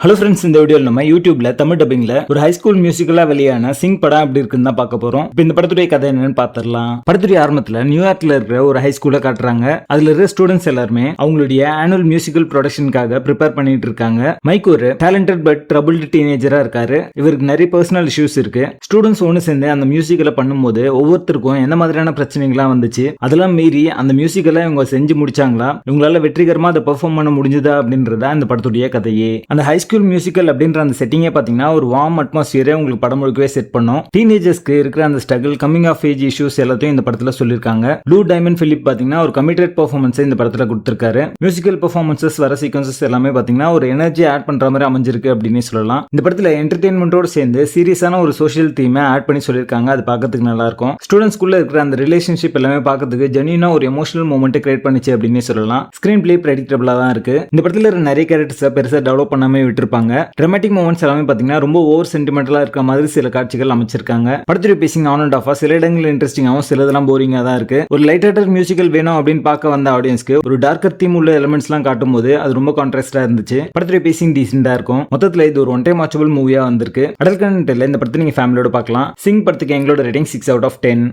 Hello friends, இந்த வீடியோவில் நம்ம யூடியூப்ல தமிழ் டப்பிங்ல ஒரு ஹை ஸ்கூல் மியூசிக்கலா வெளியான சிங் படம் எப்படி இருக்குன்னு தான் பார்க்க போறோம். இப்போ இந்த படத்துடைய கதை என்னன்னு பார்த்துடலாம். படத்துடைய ஆரம்பத்துல நியூயார்க்ல இருக்கிற ஒரு ஹை ஸ்கூல காட்டுறாங்க. அதுல இருக்கிற ஸ்டூடெண்ட்ஸ் எல்லாருமே அவங்களுடைய ஆனுவல் மியூசிக்கல் ப்ரொடக்ஷனுக்காக ப்ரிப்பேர் பண்ணிட்டு இருக்காங்க. மைக் ஒரு டேலண்டட் பட் ட்ரபிள்டு டீனேஜரா இருக்காரு. இவருக்கு நிறைய பர்சனல் இஷ்யூஸ் இருக்கு. ஸ்டூடெண்ட்ஸ் ஒன்று சேர்ந்து அந்த மியூசிக்கலை பண்ணும்போது ஒவ்வொருத்தருக்கும் எந்த மாதிரியான பிரச்சனைகள்லாம் வந்துச்சு, அதெல்லாம் மீறி அந்த மியூசிக்கலை இவங்க செஞ்சு முடிச்சாங்களா, இவங்களால வெற்றிகரமா அதை பெர்ஃபார்ம் பண்ண முடிஞ்சதா அப்படின்றத இந்த படத்துடைய கதையே. அந்த ஹை ஸ்கூல் மியூசிக்கல் அப்படின்ற அந்த செட்டிங்கே பாத்தீங்கன்னா ஒரு வார்ம் அட்மாஸ்பியரை உங்களுக்கு படம் முழுக்கவே செட் பண்ணும். டீனேஜர்ஸ்க்கு இருக்கிற அந்த struggle, coming of age issues எல்லாத்தையும் இந்த படத்துல சொல்லிருக்காங்க. லூ டைமண்ட் பிலிப் பாத்தீங்கன்னா ஒரு கமிட்டட் பெர்ஃபார்மன்ஸ் இந்த படத்துல கொடுத்திருக்காரு. மியூசிக்கல் பெர்ஃபார்மன்சஸ் வர சீக்வன்சஸ் எல்லாமே பாத்தீங்கன்னா ஒரு எனர்ஜி ஆட் பண்ற மாதிரி அமைஞ்சிருக்கு அப்படின்னு சொல்லலாம். இந்த படத்துல என்டர்டெயின்மெண்டோட சேர்ந்து சீரியஸான ஒரு சோஷியல் தீமை ஆட் பண்ணி சொல்லிருக்காங்க. அது பார்க்கறதுக்கு நல்லா இருக்கும். ஸ்டூடெண்ட்ஸ்குள்ள இருக்கிற அந்த ரிலேஷன்ஷிப் எல்லாமே பார்க்கறதுக்கு ஜென்யூனா ஒரு எமோஷனல் மூமெண்ட் கிரியேட் பண்ணிச்சு அப்படின்னு சொல்லலாம். ஸ்கிரீன் பிளே பிரெடிக்டபிளா தான் இருக்கு. இந்த படத்துல நிறைய கேரக்டர்ஸ் பெருசா டெவலப் பண்ணாம விட்டுருப்பாங்க. ட்ராமேட்டிக் மூமெண்ட்ஸ் எல்லாமே பாத்தீங்கன்னா ரொம்ப ஓவர் சென்டிமெண்டலா இருக்க மாதிரி சில காட்சிகள் அமைச்சிருக்காங்க. படத்துடைய பேசிங் ஆன் அண்ட் ஆஃபா சில இடங்கள் இன்ட்ரெஸ்டிங்காகவும் சிலதெல்லாம் போரிங்கா தான் இருக்கு. ஒரு லைட் ஹார்ட்டட் மியூசிக்கல் வேணும் அப்படின்னு பார்க்க வந்த ஆடியன்ஸ்க்கு ஒரு டார்க்கர் தீம் உள்ள எலிமெண்ட்ஸ் எல்லாம் காட்டும் போது அது ரொம்ப கான்ட்ராஸ்டா இருந்துச்சு. படத்துடைய பேசிங் டீசெண்டா இருக்கும். மொத்தத்துல இது ஒரு ஒன் டைம் வாட்சபிள் மூவியா வந்திருக்கு. அடல்ட் கண்டென்ட் இல்ல, இந்த படத்தை நீங்க ஃபேமிலியோட பார்க்கலாம். சிங் படத்துக்கு எங்களோட ரேட்டிங் 6 out of 10.